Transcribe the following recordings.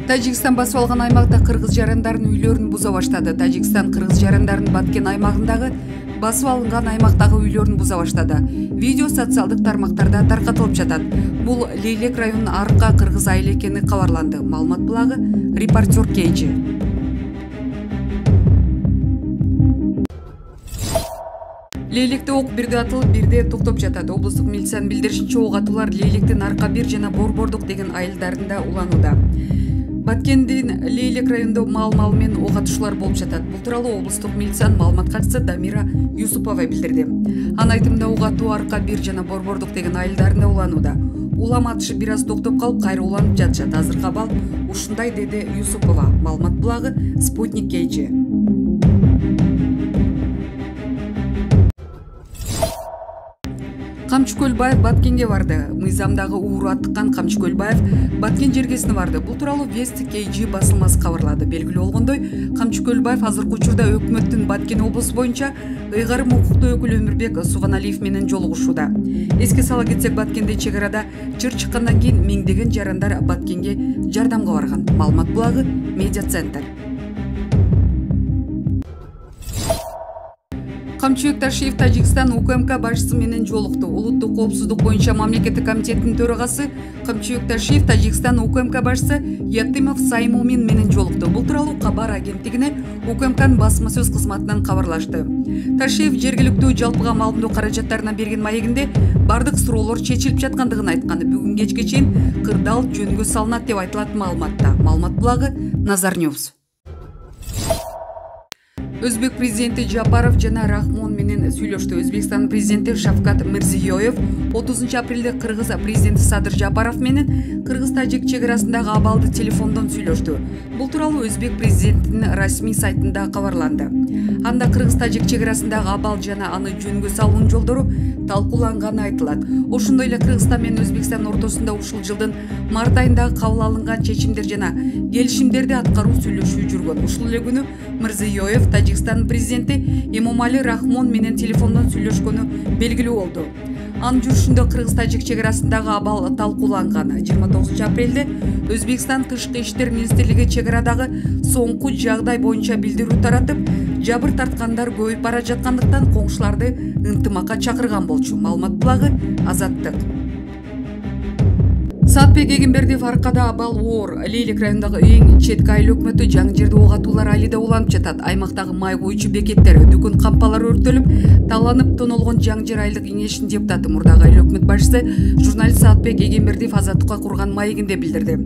Тажикстан басып алган аймакта кыргыз жарандардын үйлөрүн буза баштады. Тажикстан кыргыз жарандардын Баткен аймагындагы басып алынган аймактагы үйлөрүн буза баштады. Видео социалдык тармактарда таркатылып жатат. Бул Лейлек районунун Арка кыргыз айыл экени кабарланды. Маалымат булагы репортер Кейджи. Лейлекте ок бирде атылып, бирде токтоп жатат. Облустук милициянын билдиришинче, ок атуулар Лейлектин Арка 1 жана Борбордук деген айылдарында уланууда. Баткендин Лейлек районунда мал менен ок атышуулар болуп жатат. Бул тууралуу облустук милициянын маалымат катчысы Дамира Юсупова билдирди. Анын айтымында ок атуу Арка 1 жана Борбордук деген айылдарында уланууда. Улам атышы бир аз токтоп калып, кайра уланып жатышат. Азыркы абал ушундай, деди Юсупова. Маалымат булагы Спутник Кейджи. Камчы Көлбаев Баткенге барды. Мыйзамдагы ууру аттыккан Камчы Көлбаев Баткен жергесине барды. Бул тууралуу Вест Кейджи басылмасы кабарлады. Белгилүү болгондой, Камчы Көлбаев азыркы учурда өкмөттүн Баткен облусу боюнча ыйгарым укуктуу өкүлү Өмүрбек Субаналиев менен жолугушууда. Эске сала кетсек, Баткенде чек арада чыр чыккандан кийин миңдеген жарандар Баткенге жардамга барган. Маалымат булагы Медиа Центр. Камчыбек Ташиев Тажикстан УКМК башчысы менен жолукту. Улуттук коопсуздук боюнча мамлекеттик комитеттин төрагасы Камчыбек Ташиев Тажикстан УКМК башчысы Ятымов Саймумин менен жолукту. Бул тууралуу Кабар агенттигине УКМКнын басма сөз кызматынан кабарлашты. Ташиев жергиликтүү жалпыга малымдоо каражаттарына берген маегинде бардык суроолор чечилип жаткандыгын айткан. Бүгүн кечке чейин кырдаал жөнгө салынат деп айтылат маалыматта. Маалымат булагы Назар Ньюс. Өзбек президенти Жапаров жана Рахмон менен сүйлөштү. Өзбекстан президенти Шавкат Мирзиёев 30 апрелде кыргыз президенти Садыр Жапаров менен кыргыз-тажик чек арасындагы абалды телефондон сүйлөштү. Бул тууралуу Өзбек президентинин расмий сайтында кабарланды. Анда кыргыз-тажик чек арасындагы абал жана аны жөнгө салуунун жолдору талкууланганы айтылат. Ошондой эле Кыргызстан менен Өзбекстан ортосунда ушул жылдын март айында кабыл алынган чечимдер жана келишимдерди аткаруу сүйлөшүү жүргөн. Ушул эле күнү Мирзиёев Тажикстан президенти Эмомали Рахмон менен телефондон сүйлөшкөнү белгилүү болду. Анын жүрүшүндө кыргыз-тажик чек арасындагы абал талкууланган. 29 апрелде Өзбекстан тышкы иштер министрлиги чек арадагы соңку жагдай боюнча билдирүү таратып, жабыр тарткандар көбөйүп бара жаткандыктан коңшуларды ынтымакка чакырган болчу. Маалымат булагы Азаттык. Саатбек Эгембердиев Аркада абал оор. Лейлек районундагы эң четки айыл өкмөтү жаңы жерде ок атуулар айылда уланып жатат. Аймактагы май куючу бекеттер, дүкөн кампалары өрттөлүп, таланып тонолгон жаңы жер айылдык кеңешинин депутаты мурдагы айыл өкмөт башчысы журналист Саатбек Эгембердиев Азаттыкка курган маегинде билдирди.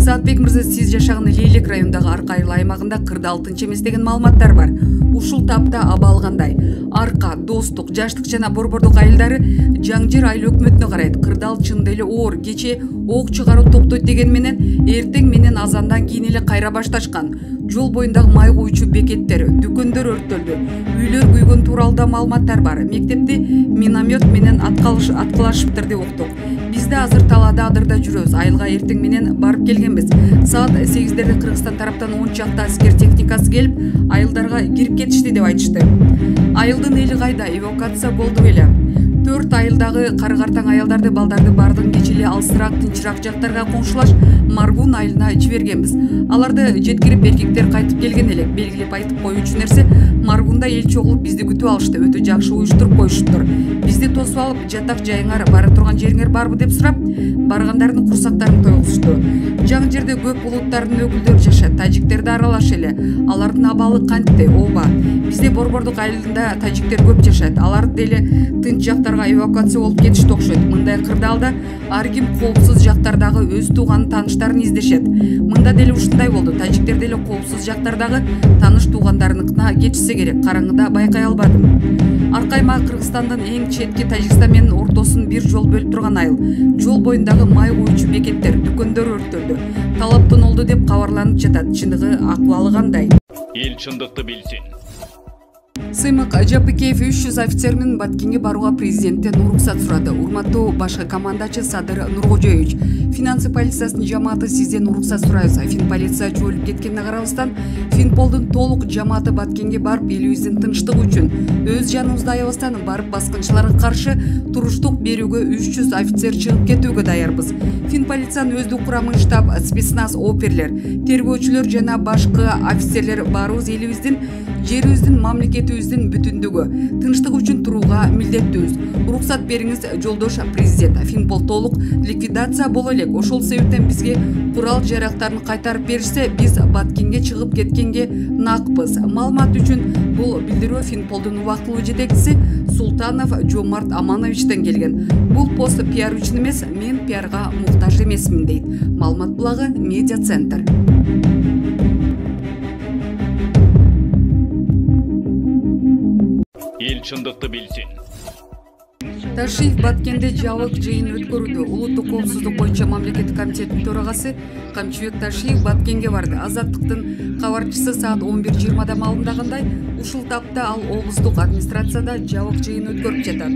Саатбек мырза, сиз жашаган Лейлек районундагы Арка айыл аймагында кырдаалтынчы эмес деген маалыматтар бар. Ушул тапта абал кандай? Арка, Достук, Жаштык жана Борбордук айылдары жаңы жер айыл өкмөтүнө карайт. Кырдаал чында эле оор. Кече ок чыгаруу токтойт деген менен эртең менен азандан кийин эле кайра башташкан. Жол боюндагы май куючу бекеттер, дүкөндөр өрттөлдү. Үйлөр күйгөн тууралуу маалыматтар бар. Мектепти миномет менен аткылашыптыр деп уктук. Биз да азыр талаада адырда жүрөбүз. Айылга эртең менен барып келгенбиз. Саат 8дерде Кыргызстан тараптан 10 чакта аскер техникасы келип, айылдарга кирип кетишти деп айтышты. Айылдын эли кайда? Эвакуация болду беле? 4 айылдагы кары-картаң аялдарды, балдарды бардын кечеле алысыраак, тынчыраак жактарга коңшулаш Маргун айылына жибергенбиз. Аларды жеткирип, эркектер кайтып келген элек. Белгилеп айтып коюучу нерсе, Маргунда эл чогулуп бизди күтүп алышты. Өтө жакшы уюштуруп коюшуптур. Бизди тосуп алып, жатак жайыңар, бара турган жериңер барбы деп сурап, баргандардын курсактарын тойгузушту. Жаңы жерде көп улуттардын өкүлдөрү жашайт. Тажиктерди аралаш эле. Алардын абалы кантты? Ооба. Бизде Борбордук айылында тажиктер көп жашайт. Алар деле тынч жактарга эвакуация болуп кетишти окшойт. Мындай кырдаалда ар ким коопсуз жактардагы өз тууган тааныштарын издешет. Мында деле ушундай болду. Тажиктер деле коопсуз жактардагы тааныш туугандарыныкына кетишсе керек. Караңгыда байкай албадым. Арка аймагы Кыргызстандын эң четки Тажикстан менен ортосун бир жол бөлүп турган айыл. Жол боюндагы май куючу бекеттер, дүкөндөр өрттөлдү. Талап тонолду деп кабарланып жатат. Чындыгы акыбалы кандай? Эл чындыкты билсин. Сыймык Жапыкеев 300 офицер менен Баткенге барууга президенттен уруксат сурады. Урматтуу башкы командачы Садыр Нуркожоевич, Финансы полициясынын жамааты сизден уруксат сурайбыз. Финполиция жолуп кеткенине карабастан Финполдун толук жамааты Баткенге барып, элибиздин тынчтыгы үчүн өз жаныбызды аябастан барып баскынчыларга каршы туруштук берүүгө 300 офицер чыгып кетүүгө даярбыз. Финполициянын өздүк курамын штаб, спецназ, оперлер, тергөөчүлөр жана башкы офицерлер барыбыз элибиздин, жерибиздин, мамлекетибиздин бүтүндүгү, тынчтыгы үчүн турууга милдеттүүбүз. Уруксат бериңиз, жолдош президент. Финпол толук ликвидация боло элек. Ошол себептен бизге курал жарактарын кайтарып беришсе, биз Баткенге чыгып кеткенге накпыз. Маалымат үчүн бул билдирүү Финполдун убактылуу жетекчиси Султанов Жомарт Амановичтен келген. Бул пост пиар үчүн эмес, мен пиарга муктаж эмесмин дейт. Маалымат булагы Медиа Центр. Эл чындыкты билсин. Ташиев Баткенде жабык жыйын өткөрүүдө. Улуттук коопсуздук боюнча мамлекеттик комитеттин төрагасы Камчыбек Ташиев Баткенге барды. Азаттыктын кабарчысы саат 11:20 маалымдагандай, ушул тапта ал облустук администрацияда жабык жыйын өткөрүп жатат.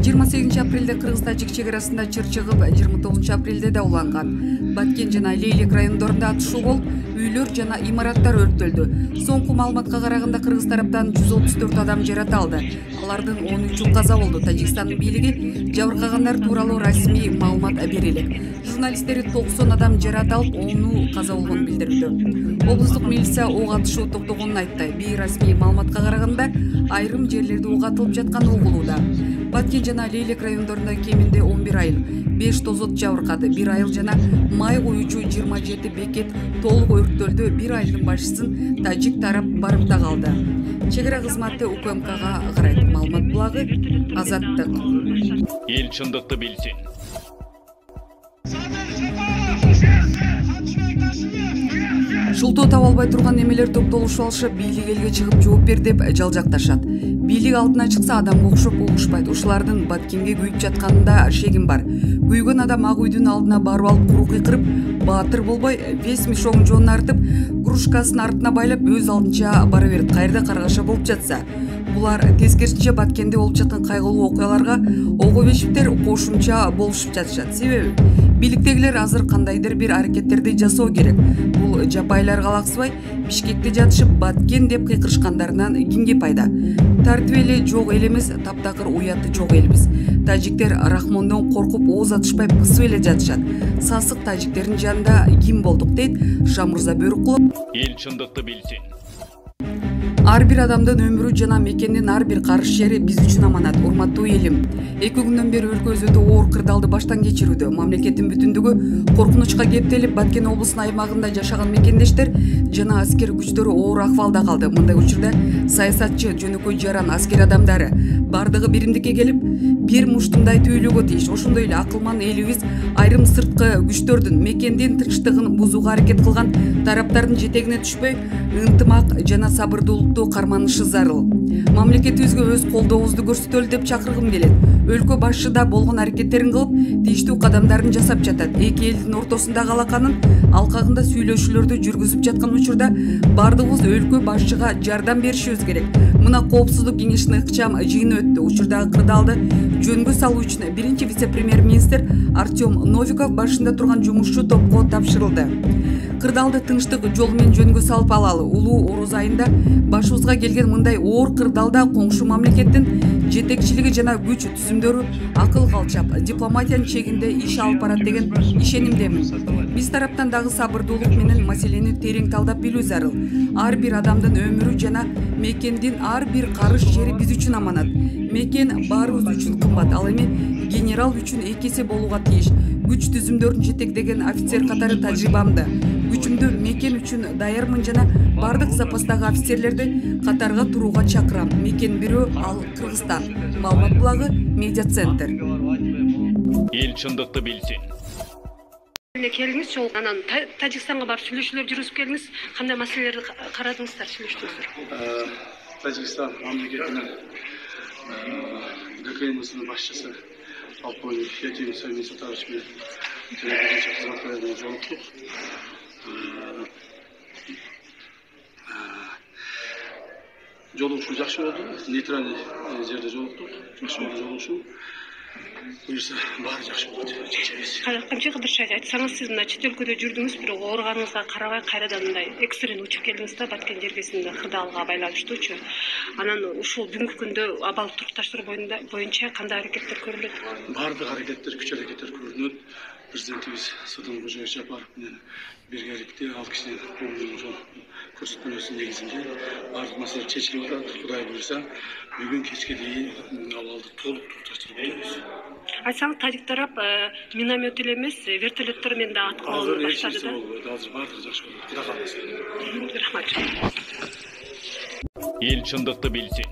28 апрелде Кыргыз-Тажик чекарасында чыр чыгып, 29 апрелде да уланган. Баткен жана Лейлик райондорунда атышуу болуп, үйлөр жана имараттар өрттөлдү. Соңку маалыматка караганда Кыргыз тараптан 134 адам жаратылды. Алардын 13-ü каза болду. Тажикстандын бийлиги жабыркагандар тууралуу расмий маалымат бере элек. Журналисттери 90 адам жаратылып, 10-ü каза болгонун билдирүүдө. Облустук милиция ок атышуу токтогонун айтты. Бейрасмий маалыматка караганда айрым жерлерде ок атылып жатканы угулууда. Баткен жана Лейлик райондорунда кеминде 11 айыл, 5 тозот жабыркады, 1 айыл жана май коюучу 27 бекет толук өрттөлдү. 1 айылдын башчысын тажик тарап барымта калды. Чегара кызматы УКМКга карайт. Маалымат булагы Азаттык. Эл чындыкты билсин. Шултоо таба албай турган немелер топтолушуп алышып, бийлик элге чыгып жооп бер деп жалжакташат. Бийлик алдына чыкса адамга окшоп угушпайт. Ушулардын Баткенге күйүп жатканында шегим бар. Күйгөн адам ак үйдүн алдына барып алып куру кыйкырып, баатыр болбой, вес мешогун жоонун артып, кружкасын артына байлап өз алдынча бара берет. Кайерде каргаша болуп жатса. Булар тескерисинче Баткенде болуп жаткан кайгылуу окуяларга ого-бешиптер кошумча болушуп жатышат. Себеби бийликтегилер азыр кандайдыр бир аракеттерди жасоо керек. Бул жапайларга алаксыбай, Бишкекте жатышып Баткен деп кыйкырышкандарынан кимге пайда? Тартип эле жок эл эмес, таптакыр уяты жок элбиз. Тажиктер Рахмондон коркуп ооз атышпай кысып эле жатышат. Сасык тажиктердин жанында ким болдук дейт Шамурза Бөрүкулов. Эл чындыкты билсин. Ар бир адамдын өмүрү жана мекендин ар бир карыш жери биз үчүн аманат. Урматтуу элим, 2 күндөн бери өлкөбүздө оор кырдаалды баштан кечирүүдө. Мамлекеттин бүтүндүгү коркунучка кептелип, Баткен облусунун аймагында жашаган мекендештер жана аскер күчтөрү оор акыбалда калды. Мындай учурда саясатчы, жөнөкөй жаран аскер адамдары бардыгы биримдикке келип, бир муштумдай түйүлүүгө тийиш. Ошондой эле акылман элибиз айрым сырткы күчтөрдүн мекендин тынчтыгын бузууга аракет кылган тараптардын жетегине түшпөй, ынтымак жана сабырдуулукту карманышы зарыл. Мамлекетибизге өз колдообузду көрсөтөлү деп чакыргым келет. Өлкө башчыда болгон аракеттерин кылып, тийиштүү кадамдарын жасап жатат. Эки элдин ортосундагы алаканын алкагында сүйлөшүүлөрдү жүргүзүп жаткан учурда бардыгыбыз өлкө башчыга жардам беришибиз керек. Мына коопсуздук кеңешинин ыкчам жыйыны өттү. Учурдагы кырдаалды жөнгө салуу үчүн биринчи вице-премьер-министр Артем Новиков башында турган жумушчу топко тапшырылды. Кырдаалды тынчтык жол менен жөнгө салып алалы. Улуу Ороз айында башыбызга келген мындай оор кырдаалда коңшу мамлекеттин жетекчилиги жана күч түзүмдөрү акыл калчап, дипломатиянын чегинде иш алып барат деген ишенимдемин. Биз тараптан дагы сабырдуулук менен маселени терең талдап билүү зарыл. Ар бир адамдын өмүрү жана мекендин ар бир карыш жери биз үчүн аманат. Мекен баарыбыз үчүн кымбат, ал эми генерал үчүн эки эсе болууга тийиш. Күч түзүмдөрүн жетектеген офицер катары тажрыйбамды, күчүмдү мекен үчүн даярмын жана бардык запастагы офицерлерди катарга турууга чакырам. Мекен бирөө, ал Кыргызстан. Маалымат булагы Медиа Центр. Эл чындыкты билсин. Келиңиз, жол анан Тажикстанга барып сүйлөшүүлөр жүргүзүп келиңиз. Кандай маселелерди карадыңыздар, сүйлөштүңүздөр? Тажикстан мамлекетинин ГКМСынын башчысы полковник Ятин Саймин Сатарович менен телевизия кызматкерлеринен жолуктук. Жолугушуу жакшы болду. Нейтральный жерде жолуктук. Жакшы болду жолугушуу. Буюрса баары жакшы болот. Чечебиз. Камчы Кыдыршай, айтсаңыз сиз мына чет өлкөдө жүрдүңүз, бирок ооруганыңызга карабай кайрадан мындай экстрен учуп келдиңиз да Баткен жергесинде кырдаалга байланыштуучу. Анан ушул бүгүнкү күндө абал турукташтыруу боюнча кандай аракеттер көрүлөт? Баардык аракеттер, күч аракеттер көрүнөт. Президентибиз Садым Кожоев Жапаров менен биргеликте ал кишинин ошол көрсөтмөсүнүн негизинде баардык маселе чечилип атат. Кудай буйрса, бүгүн кечке чейин абалды толук турукташтырып өтөбүз. Айтсаңыз, тажик тарап миномет эле эмес, вертолеттор менен да аткылоону баштады да. Азыр баардыгы жакшы болот. Кудай кааласа. Рахмат. Эл чындыкты билсин.